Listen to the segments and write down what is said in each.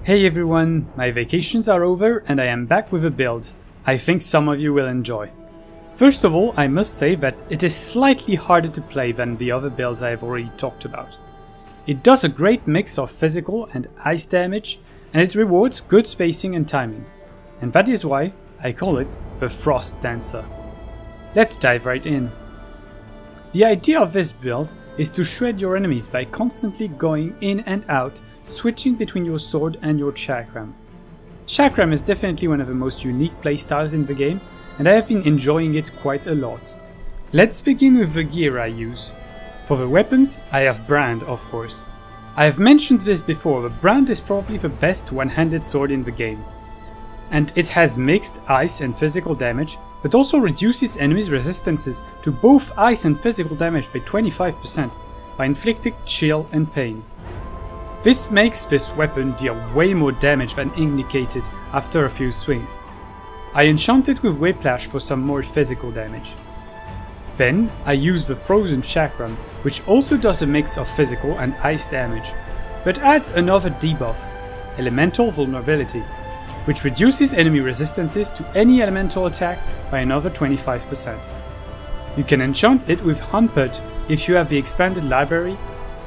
Hey everyone, my vacations are over and I am back with a build I think some of you will enjoy. First of all, I must say that it is slightly harder to play than the other builds I have already talked about. It does a great mix of physical and ice damage, and it rewards good spacing and timing. And that is why I call it the Frost Dancer. Let's dive right in. The idea of this build is to shred your enemies by constantly going in and out, switching between your sword and your Chakram. Chakram is definitely one of the most unique playstyles in the game, and I have been enjoying it quite a lot. Let's begin with the gear I use. For the weapons, I have Brand, of course. I have mentioned this before, but Brand is probably the best one-handed sword in the game. And it has mixed ice and physical damage, but also reduces enemies' resistances to both ice and physical damage by 25% by inflicting chill and pain. This makes this weapon deal way more damage than indicated after a few swings. I enchant it with Whiplash for some more physical damage. Then I use the Frozen Chakram, which also does a mix of physical and ice damage, but adds another debuff, Elemental Vulnerability, which reduces enemy resistances to any elemental attack by another 25%. You can enchant it with Hunput if you have the expanded library,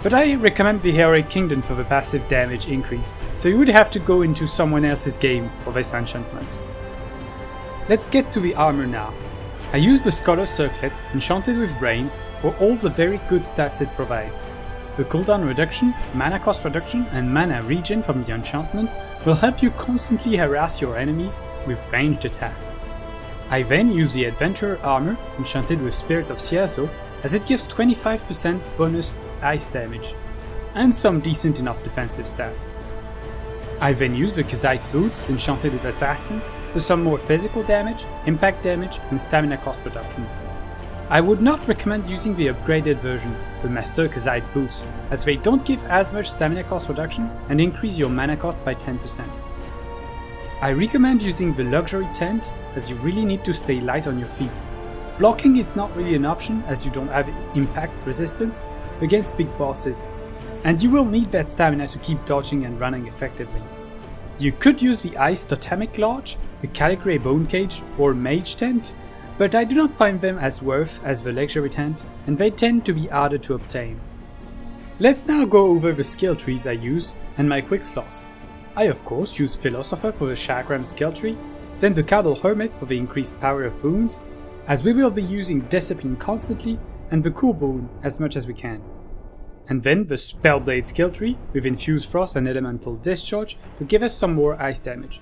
but I recommend the Heroic Kingdom for the passive damage increase, so you would have to go into someone else's game for this enchantment. Let's get to the armor now. I use the Scholar Circlet enchanted with Rain for all the very good stats it provides. The cooldown reduction, mana cost reduction and mana regen from the enchantment will help you constantly harass your enemies with ranged attacks. I then use the Adventurer armor enchanted with Spirit of Sierzo, as it gives 25% bonus ice damage and some decent enough defensive stats. I then use the Kazite boots enchanted with Assassin for some more physical damage, impact damage and stamina cost reduction. I would not recommend using the upgraded version, the Master Kazite boots, as they don't give as much stamina cost reduction and increase your mana cost by 10%. I recommend using the Luxury Tent, as you really need to stay light on your feet. Blocking is not really an option as you don't have impact resistance against big bosses, and you will need that stamina to keep dodging and running effectively. You could use the Ice Totemic Lodge, the Caligray Bone Cage or Mage Tent, but I do not find them as worth as the Luxury Tent, and they tend to be harder to obtain. Let's now go over the skill trees I use and my quick slots. I of course use Philosopher for the Chakram skill tree, then the Caudal Hermit for the increased power of boons, as we will be using Discipline constantly, and the Cool Boon as much as we can. And then the Spellblade skill tree with Infused Frost and Elemental Discharge to give us some more ice damage.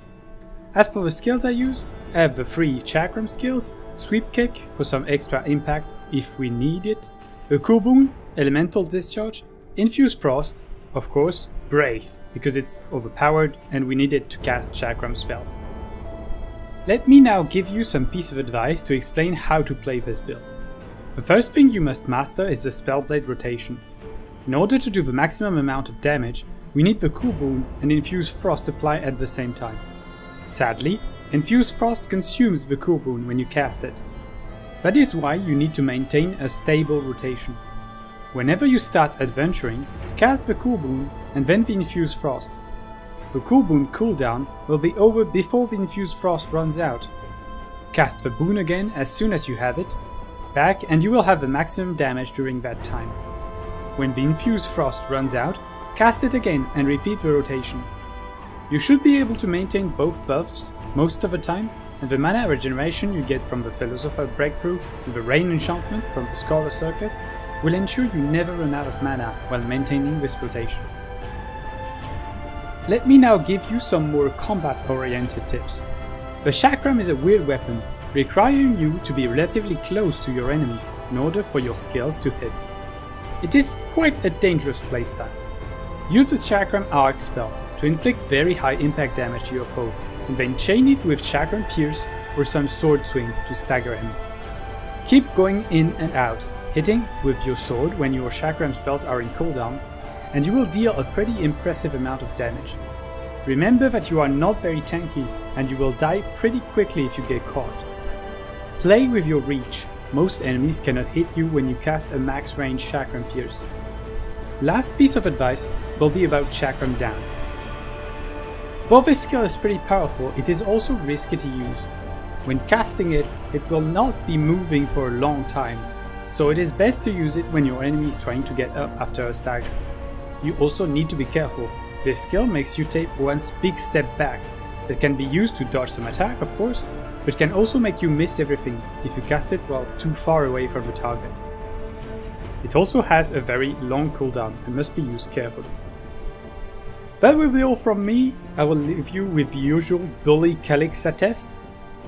As for the skills I use, I have the 3 Chakram skills, Sweep Kick for some extra impact if we need it, the Cool Boon, Elemental Discharge, Infused Frost, of course, Brace, because it's overpowered and we need it to cast Chakram spells. Let me now give you some piece of advice to explain how to play this build. The first thing you must master is the Spellblade rotation. In order to do the maximum amount of damage, we need the Cool Boon and Infused Frost applied at the same time. Sadly, Infused Frost consumes the Cool Boon when you cast it. That is why you need to maintain a stable rotation. Whenever you start adventuring, cast the Cool Boon and then the Infused Frost. The Cool Boon cooldown will be over before the Infused Frost runs out. Cast the Boon again as soon as you have it back and you will have the maximum damage during that time. When the Infused Frost runs out, cast it again and repeat the rotation. You should be able to maintain both buffs most of the time, and the mana regeneration you get from the Philosopher Breakthrough and the Rain enchantment from the Scholar Circlet will ensure you never run out of mana while maintaining this rotation. Let me now give you some more combat-oriented tips. The Chakram is a weird weapon, requiring you to be relatively close to your enemies in order for your skills to hit. It is quite a dangerous playstyle. Use the Chakram Arc spell to inflict very high impact damage to your foe, and then chain it with Chakram Pierce or some sword swings to stagger him. Keep going in and out, hitting with your sword when your Chakram spells are in cooldown, and you will deal a pretty impressive amount of damage. Remember that you are not very tanky, and you will die pretty quickly if you get caught. Play with your reach. Most enemies cannot hit you when you cast a max range Chakram Pierce. Last piece of advice will be about Chakram Dance. Though this skill is pretty powerful, it is also risky to use. When casting it, it will not be moving for a long time, so it is best to use it when your enemy is trying to get up after a stagger. You also need to be careful. This skill makes you take one big step back. It can be used to dodge some attack, of course, but can also make you miss everything if you cast it while too far away from the target. It also has a very long cooldown and must be used carefully. That will be all from me. I will leave you with the usual bully Calixa test.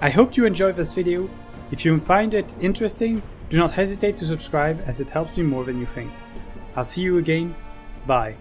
I hope you enjoyed this video. If you find it interesting, do not hesitate to subscribe as it helps me more than you think. I'll see you again. Bye.